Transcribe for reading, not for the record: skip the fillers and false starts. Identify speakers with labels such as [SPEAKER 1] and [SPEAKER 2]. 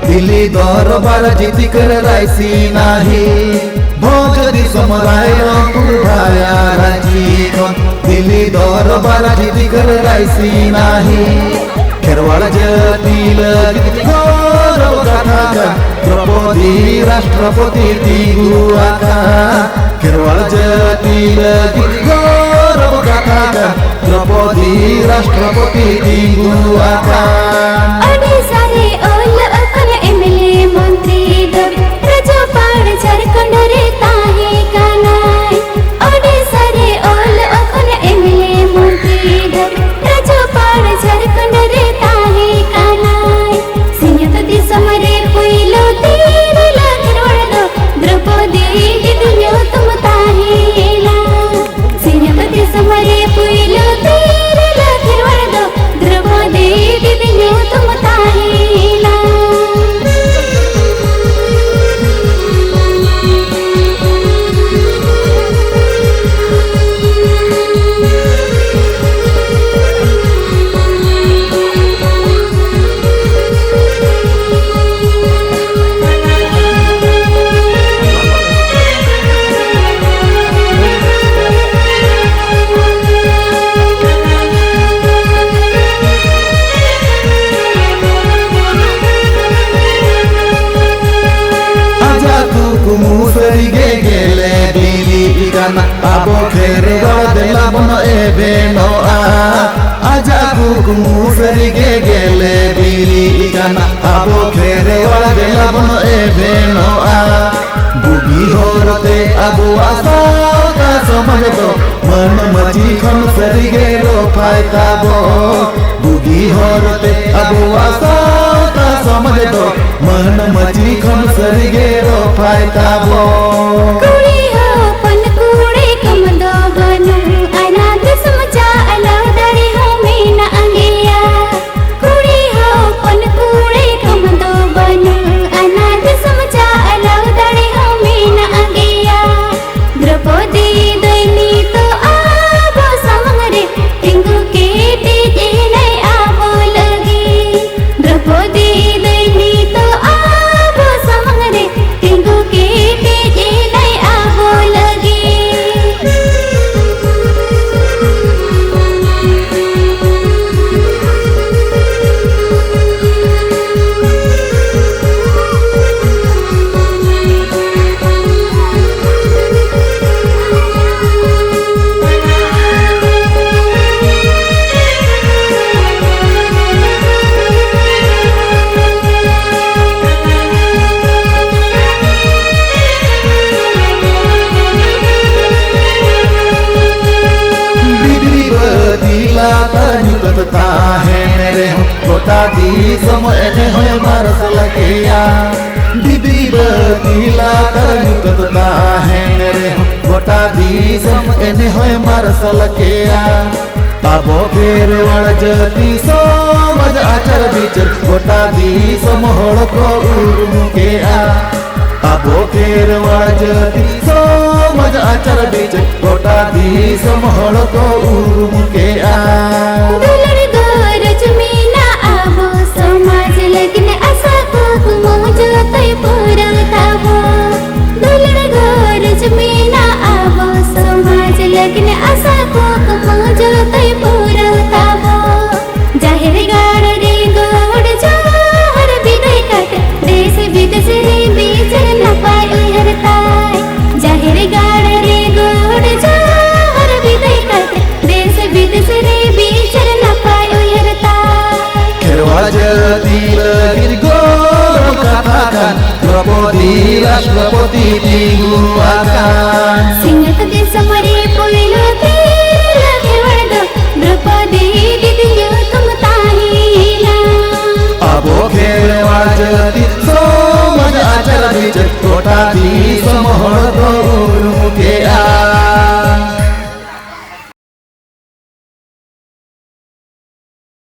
[SPEAKER 1] दिल्ली दरबार जीती कर रायसी नाही भोजरी समराय भाया राजी दिल्ली दरबार जीती कर रायसी नाही खेरवाड जतील गौरव गाथा द्रौपदी राष्ट्रपती तिगु आका खेरवाड जतील गौरव गाथा द्रौपदी राष्ट्रपती तिगु आका मुसरिगे गेले दिली गाना आबो खेरवाड लाबन एबे नो आजा कुकु मुसरिगे गेले दिली गाना आबो खेरवाड लाबन एबे नो बुगी होरते आबो आसा का समझ तो मन मची खन सरिगे रो फायदाबो बुगी होरते आबो आसा का समझ तो मन मची खन सरिगे रो फायदाबो
[SPEAKER 2] कुड़ी हो पन कुड़े कम दो बनु अनाथ समझा अलाव दरे हो मीना अंगिया कुड़ी हो पन कुड़े कम दो बनु अनाथ समझा अलाव दरे हो मीना अंगिया द्रौपदी दैनी तो आबो समंगरे टिंगु के टीजे नहीं आबो लगी द्रौपदी दैनी तो आबो समंगरे टिंगु के टीजे नहीं आबो लगी
[SPEAKER 1] निकटता है मेरे कोटा दी समय है मारस लगिया दीदी बदीला कर निकटता है मेरे कोटा दी समय है मारस लगिया आबो खेरवाड जती समझ आचर बिचर कोटा दी समहड़ को उर्म के आबो खेरवाड जती समझ आचर बिचर कोटा दी समहड़ को उर्म के
[SPEAKER 2] दुलड़ गोरज मीना आबो समाज लगने असा को मोजो तय पूरा ताबो दुलड़ गोरज मीना आबो समाज लगने असा को मोजो तय पूरा ताबो जाहिर गाड़ रे गोड़ जोहर विदय कट देश विदेश रे बीच न पाए हरताय जाहिर गाड़ रे गोड़ जोहर विदय कट देश विदेश रे बीच न पाए हरताय
[SPEAKER 1] खेरवाड जतील गौरव गाथा द्रौपदी राष्ट्रपती तिगु आका
[SPEAKER 2] सिंहत दे समरे पोइलो तेला खेरवाड द्रौपदी दिदियो तुम ताहीना
[SPEAKER 1] आबो खेरवाड जती समझ आचर बिचर कोटा दी